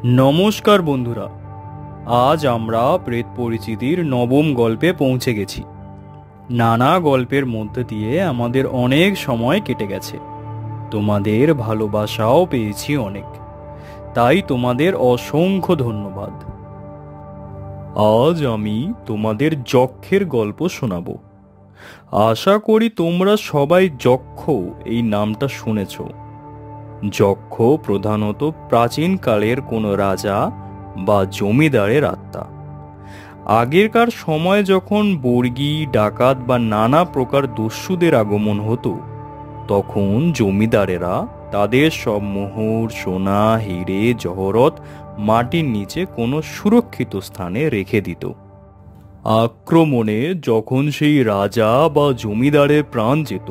নমস্কার বন্ধুরা, আজ আমরা প্রেত পরিচিতির নবম গল্পে পৌঁছে গেছি। নানা গল্পের মধ্যে দিয়ে আমাদের অনেক সময় কেটে গেছে, তোমাদের ভালোবাসাও পেয়েছি অনেক, তাই তোমাদের অসংখ্য ধন্যবাদ। আজ আমি তোমাদের যক্ষের গল্প শোনাবো। আশা করি তোমরা সবাই যক্ষ এই নামটা শুনেছ। যক্ষ প্রধানত প্রাচীনকালের কোনো রাজা বা জমিদারের আত্মা। আগেরকার সময়ে যখন বর্গী, ডাকাত বা নানা প্রকার দস্যুদের আগমন হতো, তখন জমিদারেরা তাদের সব মোহর, সোনা, হিরে, জহরত মাটির নিচে কোনো সুরক্ষিত স্থানে রেখে দিত। আক্রমণে যখন সেই রাজা বা জমিদারের প্রাণ যেত,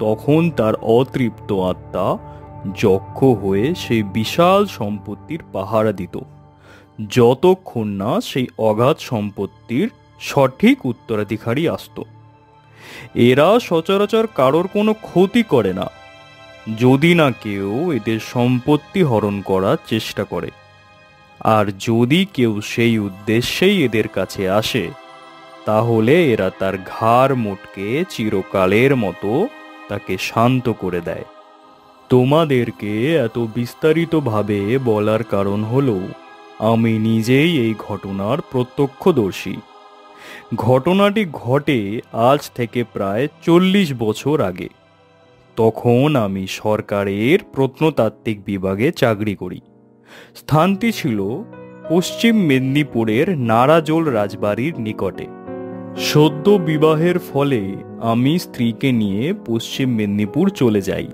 তখন তার অতৃপ্ত আত্মা যক্ষ হয়ে সেই বিশাল সম্পত্তির পাহারা দিত, যতক্ষণ না সেই অগাধ সম্পত্তির সঠিক উত্তরাধিকারী আসত। এরা সচরাচর কারোর কোনো ক্ষতি করে না, যদি না কেউ এদের সম্পত্তি হরণ করার চেষ্টা করে। আর যদি কেউ সেই উদ্দেশ্যেই এদের কাছে আসে, তাহলে এরা তার ঘাড় মোটকে চিরকালের মতো তাকে শান্ত করে দেয়। তোমাদেরকে এত বিস্তারিতভাবে বলার কারণ হলো, আমি নিজেই এই ঘটনার প্রত্যক্ষদর্শী। ঘটনাটি ঘটে আজ থেকে প্রায় 40 বছর আগে। তখন আমি সরকারের প্রত্নতাত্ত্বিক বিভাগে চাকরি করি। স্থানটি ছিল পশ্চিম মেদিনীপুরের নারাজোল রাজবাড়ির নিকটে। সদ্য বিবাহের ফলে আমি স্ত্রীকে নিয়ে পশ্চিম মেদিনীপুর চলে যাই।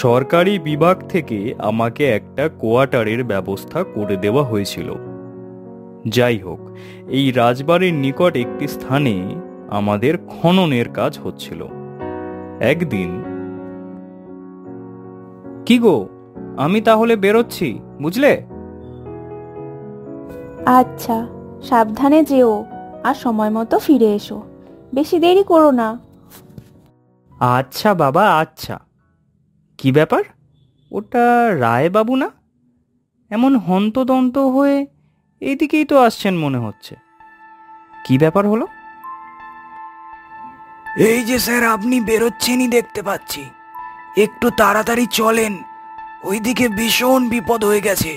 সরকারি বিভাগ থেকে আমাকে একটা কোয়ার্টারের ব্যবস্থা করে দেওয়া হয়েছিল। যাই হোক, এই রাজবাড়ির নিকট একটি স্থানে আমাদের খননের কাজ হচ্ছিল। একদিন, কি গো, আমি তাহলে বেরোচ্ছি, বুঝলে? আচ্ছা, সাবধানে যেও আর সময় মতো ফিরে এসো, বেশি দেরি করো না। আচ্ছা বাবা, আচ্ছা। কি ব্যাপার, ওটা রায়বাবু না? এমন হন্তদন্ত হয়ে এইদিকেই তো আসছেন মনে হচ্ছে। কি ব্যাপার হলো? এই যে স্যার, আপনি বেরোচ্ছেনই দেখতে পাচ্ছি। একটু তাড়াতাড়ি চলেন, ওইদিকে ভীষণ বিপদ হয়ে গেছে।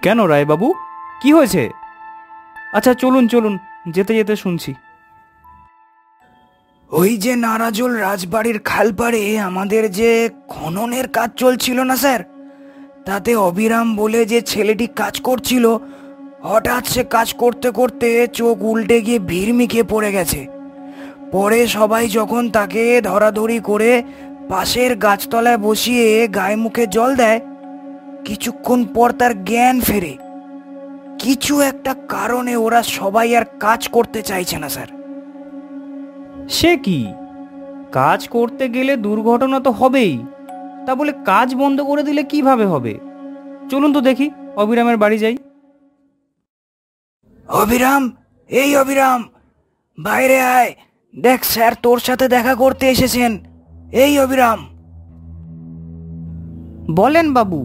কেন রায়বাবু, কি হয়েছে? আচ্ছা চলুন চলুন, যেতে যেতে শুনছি। ওই যে নারাজোল রাজবাড়ির খালপাড়ে আমাদের যে খননের কাজ চলছিল না স্যার, তাতে অবিরাম বলে যে ছেলেটি কাজ করছিল, হঠাৎ সে কাজ করতে করতে চোখ উল্টে গিয়ে ভিড়মিকে পড়ে গেছে। পরে সবাই যখন তাকে ধরাধরি করে পাশের গাছতলায় বসিয়ে গায়ে মুখে জল দেয়, কিছুক্ষণ পর তার জ্ঞান ফেরে। কিছু একটা কারণে ওরা সবাই আর কাজ করতে চাইছে না স্যার। সে কি, কাজ করতে গেলে দুর্ঘটনা তো হবেই, তা বলে কাজ বন্ধ করে দিলে কিভাবে হবে? চলুন তো দেখি, অবিরামের বাড়ি যাই। অবিরাম, এই অবিরাম, বাইরে আয়, দেখ স্যার তোর সাথে দেখা করতে এসেছেন। এই অবিরাম। বলেন বাবু,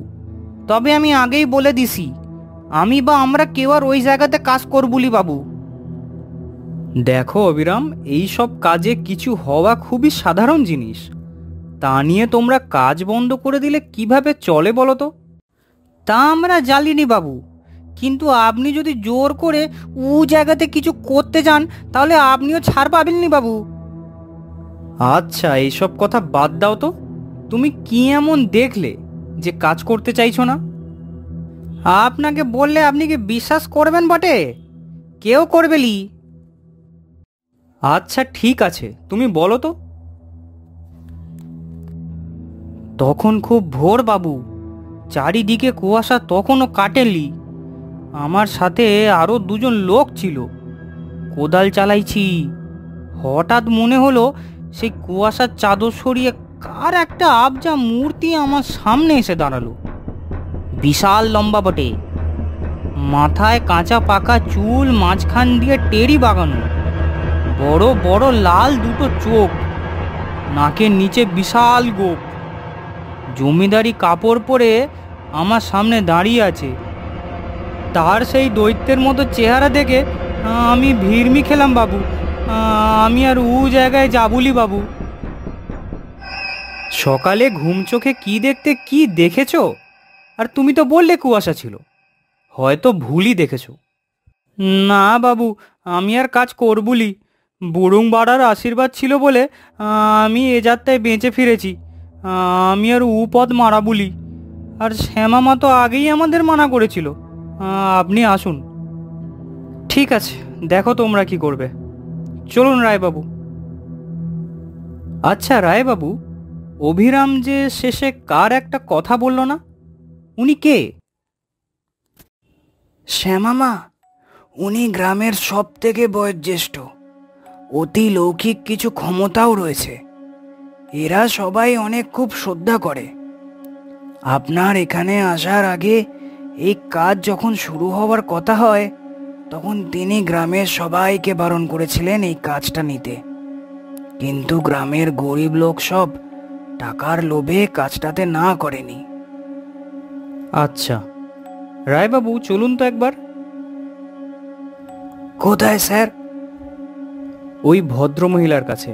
তবে আমি আগেই বলে দিছি, আমি বা আমরা কেউ আর ওই জায়গাতে কাজ করবুলি বাবু। দেখো অবিরাম, এই সব কাজে কিছু হওয়া খুবই সাধারণ জিনিস। তা নিয়ে তোমরা কাজ বন্ধ করে দিলে কিভাবে চলে বলো তো? তা আমরা জানিনি বাবু, কিন্তু আপনি যদি জোর করে ও জায়গাতে কিছু করতে যান, তাহলে আপনিও ছাড় পাবেননি বাবু। আচ্ছা, এইসব কথা বাদ দাও তো। তুমি কি এমন দেখলে যে কাজ করতে চাইছো না? আপনাকে বললে আপনি কি বিশ্বাস করবেন বটে? কেউ করবেলি। আচ্ছা ঠিক আছে, তুমি বলো তো। তখন খুব ভোর বাবু, চারিদিকে কুয়াশা তখনও কাটেলি। আমার সাথে আরও 2জন লোক ছিল, কোদাল চালাইছি। হঠাৎ মনে হলো সেই কুয়াশার চাদর সরিয়ে কার একটা আবজা মূর্তি আমার সামনে এসে দাঁড়ালো। বিশাল লম্বা বটে, মাথায় কাঁচা পাকা চুল, মাঝখান দিয়ে টেরি বাগানো, বড় বড় লাল 2টো চোখ, নাকের নিচে বিশাল গোঁফ, জমিদারি কাপড় পরে আমার সামনে দাঁড়িয়ে আছে। তার সেই দৈত্যের মতো চেহারা দেখে আমি ভিড়মি খেলাম বাবু। আমি আর ও জায়গায় যাবুলি বাবু। সকালে ঘুম চোখে কি দেখতে কি দেখেছো? আর তুমি তো বললে কুয়াশা ছিল, হয়তো ভুলই দেখেছো। না বাবু, আমি আর কাজ করবুলি। বুড়ুং বাড়ার আশীর্বাদ ছিল বলে আমি এ যাত্রায় বেঁচে ফিরেছি। আমি আর পথ মারাবুলি। আর শ্যামামা তো আগেই আমাদের মানা করেছিল। আপনি আসুন। ঠিক আছে, দেখো তোমরা কি করবে। চলুন রায়বাবু। আচ্ছা রায়বাবু, অভিরাম যে শেষে কার একটা কথা বলল না, উনি কে? শ্যামামা, উনি গ্রামের সব থেকে বয়োজ্যেষ্ঠ। অতি লৌকিক কিছু ক্ষমতাও রয়েছে। এরা সবাই অনেক খুব শ্রদ্ধা করে। আপনার এখানে আসার আগে এই কাজ যখন শুরু হওয়ার কথা হয়, তখন তিনি গ্রামের সবাইকে বারণ করেছিলেন এই কাজটা নিতে। কিন্তু গ্রামের গরিব লোক সব টাকার লোভে কাজটাতে না করেনি। আচ্ছা রায়বাবু, চলুন তো একবার। কোথায় স্যার? ওই ভদ্রমহিলার কাছে।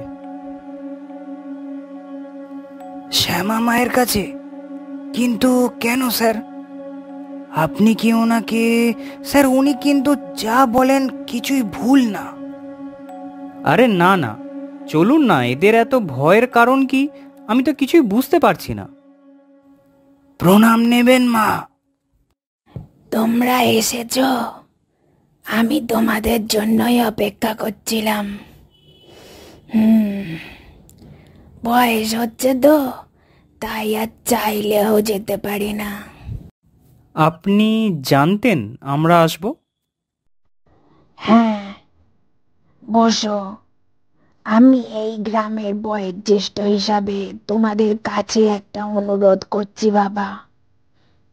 শ্যামা মায়ের কাছে? কিন্তু কেন স্যার? আপনি কি ওনাকে... স্যার, উনি কিন্তু যা বলেন কিছুই ভুল না। আরে না না, চলুন না। এদের এত ভয়ের কারণ কি আমি তো কিছুই বুঝতে পারছি না। প্রণাম নেবেন মা। তোমরা এসেছো? আমি তোমাদের জন্যই অপেক্ষা করছিলাম। বয়স হচ্ছে তো, তাই আর চাইলেও যেতে পারি না। আপনি জানতেন আমরা আসব? হ্যাঁ, বসো। আমি এই গ্রামের বয়োজ্যেষ্ঠ হিসাবে তোমাদের কাছে একটা অনুরোধ করছি বাবা।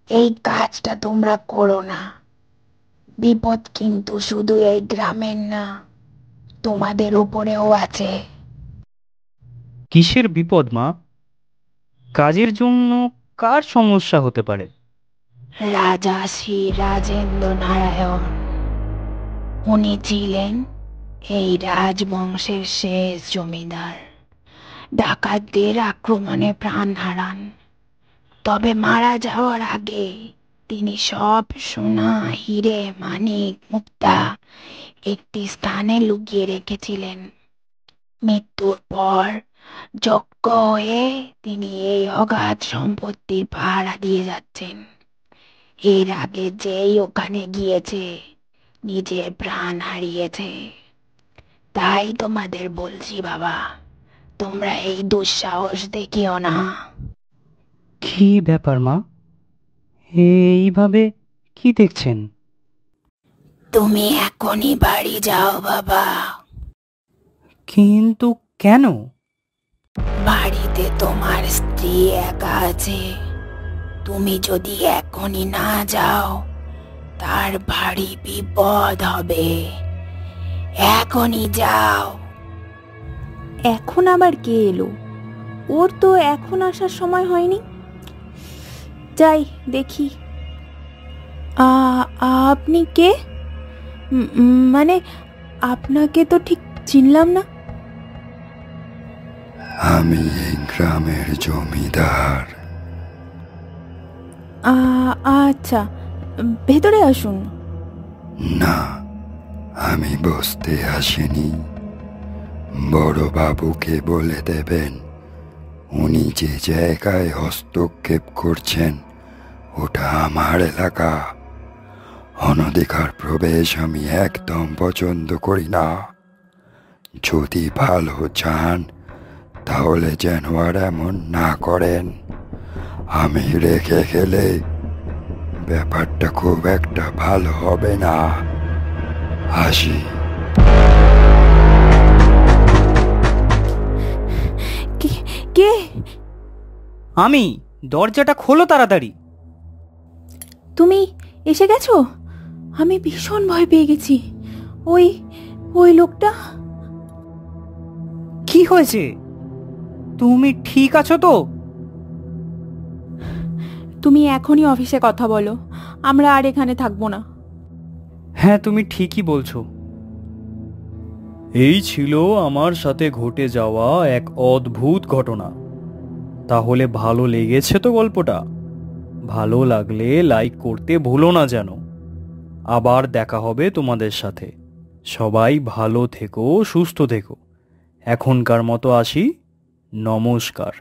এই কাজটা তোমরা করো না। বিপদ কিন্তু শুধু এই গ্রামের না, তোমাদের উপরেও আছে। কিসের বিপদ মা? কাজের জন্য কার সমস্যা হতে পারে? রাজা শ্রী রাজেন্দ্র নারায়ণ, উনি ছিলেন এই রাজবংশের শেষ জমিদার। ডাকাতদের আক্রমণে প্রাণ হারান। তবে মারা যাওয়ার আগে তিনি সব সোনা, হিরে, মানিক, মুক্তা একটি স্থানে লুকিয়ে রেখেছিলেন। মৃত্যুর পর যজ্ঞ হয়ে তিনি এই অগাধ সম্পত্তির পাহারা দিয়ে যাচ্ছেন। এর আগে যেই ওখানে গিয়েছে নিজের প্রাণ হারিয়েছে। তাই তোমাদের বলছি বাবা, তোমরা এই দুঃসাহস দেখিও না। কি ব্যাপার মা, এইভাবে কি দেখছেন? তুমি এখনই বাড়ি যাও বাবা। কিন্তু কেন? বাড়িতে তোমার স্ত্রী একা আছে। তুমি যদি এখনই না যাও, তার ভারী বিপদ হবে। এখনই যাও। এখন আবার কে এলো? ওর তো এখন আসার সময় হয়নি। যাই দেখি। আপনি কে? মানে আপনাকে তো ঠিক চিনলাম না। আমি এই গ্রামের জমিদার। আচ্ছা, ভেতরে আসুন। না, আমি বসতে আসিনি। বড় বাবুকে বলে দেবেন, উনি যে জায়গায় হস্তক্ষেপ করছেন ওটা আমার এলাকা। অনধিকার প্রবেশ আমি একদম পছন্দ করি না। যদি ভালো চান তাহলে যেন আর এমন না করেন। আমি রেখে গেলে ব্যাপারটা খুব একটা ভালো হবে না। আসি। কে? আমি। দরজাটা খোলো তাড়াতাড়ি। তুমি এসে গেছো? আমি ভীষণ ভয় পেয়ে গেছি। ওই ওই লোকটা। কি হয়েছে? তুমি ঠিক আছো তো? তুমি এখনই অফিসে কথা বলো, আমরা আর এখানে থাকবো না। হ্যাঁ, তুমি ঠিকই বলছো। এই ছিল আমার সাথে ঘটে যাওয়া এক অদ্ভুত ঘটনা। তাহলে ভালো লেগেছে তো গল্পটা? ভালো লাগলে লাইক করতে ভুলো না যেন। আবার দেখা হবে তোমাদের সাথে। সবাই ভালো থেকো, সুস্থ থেকো। এখনকার মতো আসি। নমস্কার।